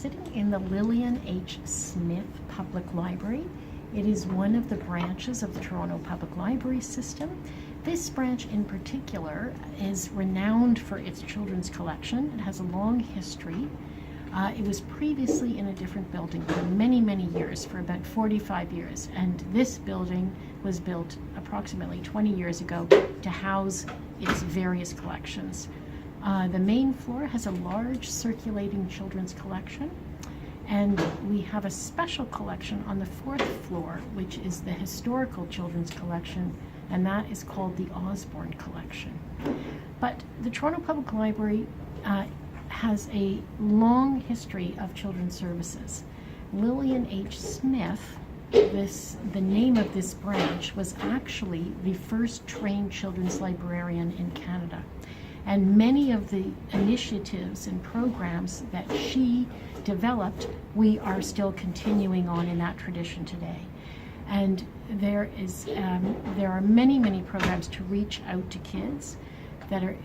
sitting in the Lillian H. Smith Public Library. It is one of the branches of the Toronto Public Library system. This branch in particular is renowned for its children's collection. It has a long history. It was previously in a different building for many, many years, for about 45 years. And this building was built approximately 20 years ago to house its various collections. The main floor has a large circulating children's collection. And we have a special collection on the 4th floor, which is the historical children's collection, and that is called the Osborne Collection. But the Toronto Public Library has a long history of children's services. Lillian H. Smith, the name of this branch, was actually the first trained children's librarian in Canada. And many of the initiatives and programs that she developed, we are still continuing on in that tradition today. And there are many, many programs to reach out to kids that are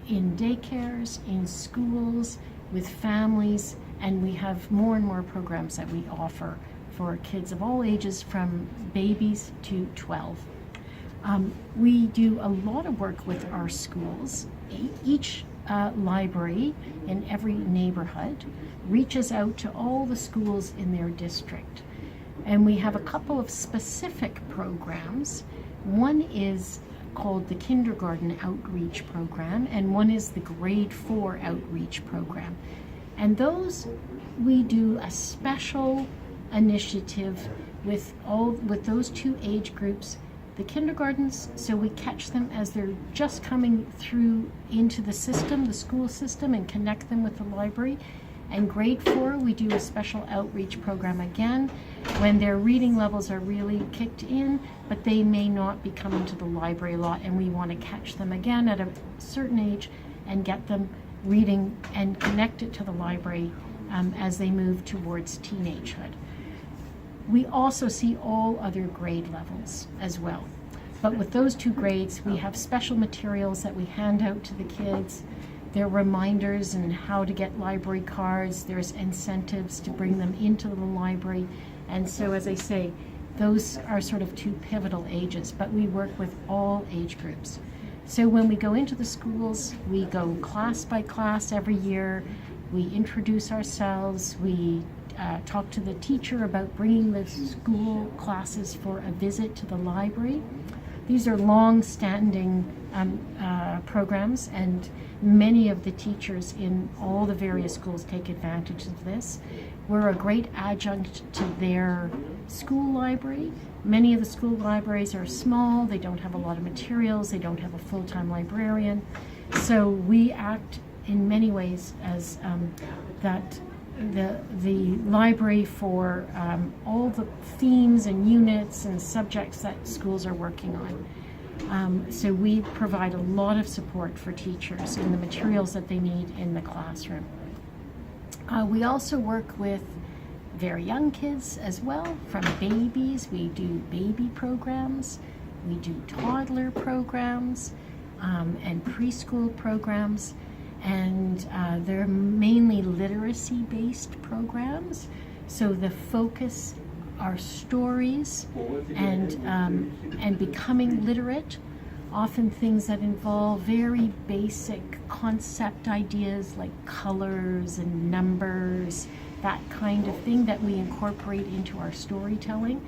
in daycares, in schools, with families, and we have more and more programs that we offer for kids of all ages from babies to 12. We do a lot of work with our schools. Each library in every neighborhood reaches out to all the schools in their district. And we have a couple of specific programs. One is called the Kindergarten Outreach Program, and one is the Grade 4 Outreach Program. And those, we do a special initiative with those two age groups. The kindergartens, so we catch them as they're just coming through into the system, the school system, and connect them with the library. And grade 4, we do a special outreach program again when their reading levels are really kicked in, but they may not be coming to the library a lot, and we want to catch them again at a certain age and get them reading and connect it to the library as they move towards teenagehood. We also see all other grade levels as well. But with those two grades, we have special materials that we hand out to the kids. There are reminders and how to get library cards. There's incentives to bring them into the library. And so, as I say, those are sort of two pivotal ages, but we work with all age groups. So when we go into the schools, we go class by class every year. We introduce ourselves. We talk to the teacher about bringing the school classes for a visit to the library. These are long-standing programs, and many of the teachers in all the various schools take advantage of this. We're a great adjunct to their school library. Many of the school libraries are small, they don't have a lot of materials, they don't have a full-time librarian. So we act in many ways as the library for all the themes and units and subjects that schools are working on. So we provide a lot of support for teachers in the materials that they need in the classroom. We also work with very young kids as well, from babies. We do baby programs, we do toddler programs, and preschool programs. And they're mainly literacy-based programs. So the focus are stories and becoming literate, often things that involve very basic concept ideas like colors and numbers, that kind of thing that we incorporate into our storytelling.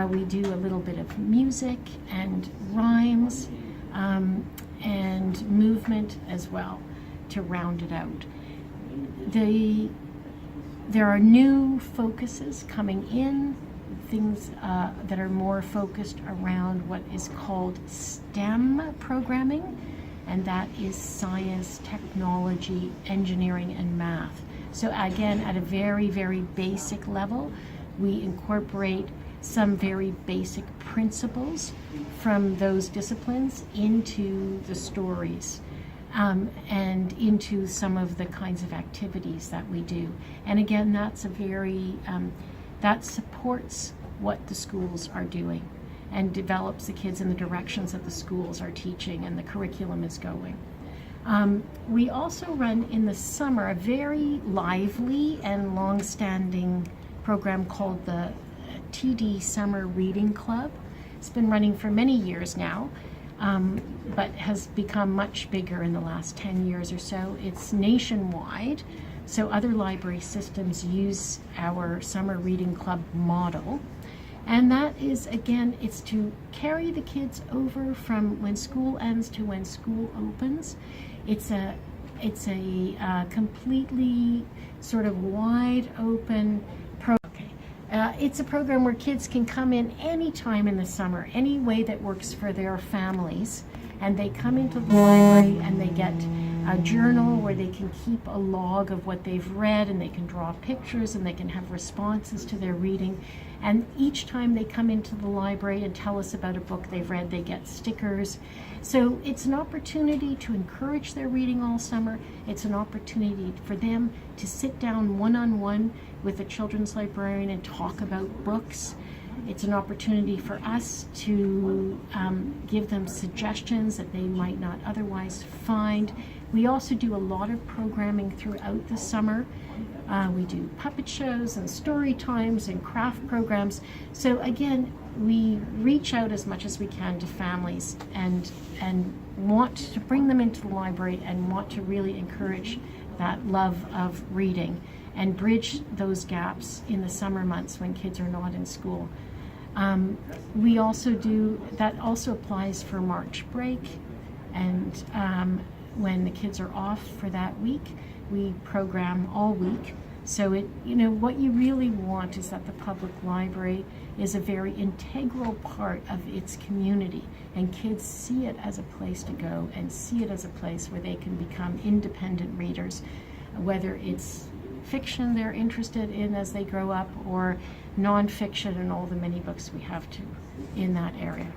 We do a little bit of music and rhymes and movement as well to round it out. There are new focuses coming in, things that are more focused around what is called STEM programming, and that is science, technology, engineering, and math. So again, at a very, very basic level, we incorporate some very basic principles from those disciplines into the stories. And into some of the kinds of activities that we do. And again, that's a very, that supports what the schools are doing and develops the kids in the directions that the schools are teaching and the curriculum is going. We also run in the summer a very lively and long-standing program called the TD Summer Reading Club. It's been running for many years now, but has become much bigger in the last 10 years or so. It's nationwide, so other library systems use our Summer Reading Club model. And that is, again, it's to carry the kids over from when school ends to when school opens. It's a completely sort of wide open program. It's a program where kids can come in any time in the summer, any way that works for their families. And they come into the library and they get a journal where they can keep a log of what they've read, and they can draw pictures, and they can have responses to their reading. And each time they come into the library and tell us about a book they've read, they get stickers. So it's an opportunity to encourage their reading all summer. It's an opportunity for them to sit down one-on-one with a children's librarian and talk about books. It's an opportunity for us to give them suggestions that they might not otherwise find. We also do a lot of programming throughout the summer. We do puppet shows and story times and craft programs. So again, we reach out as much as we can to families and want to bring them into the library and want to really encourage that love of reading and bridge those gaps in the summer months when kids are not in school. We also do, that also applies for March break, and when the kids are off for that week, we program all week. So what you really want is that the public library is a very integral part of its community, and kids see it as a place to go and see it as a place where they can become independent readers, whether it's fiction they're interested in as they grow up or nonfiction and all the many books we have in that area.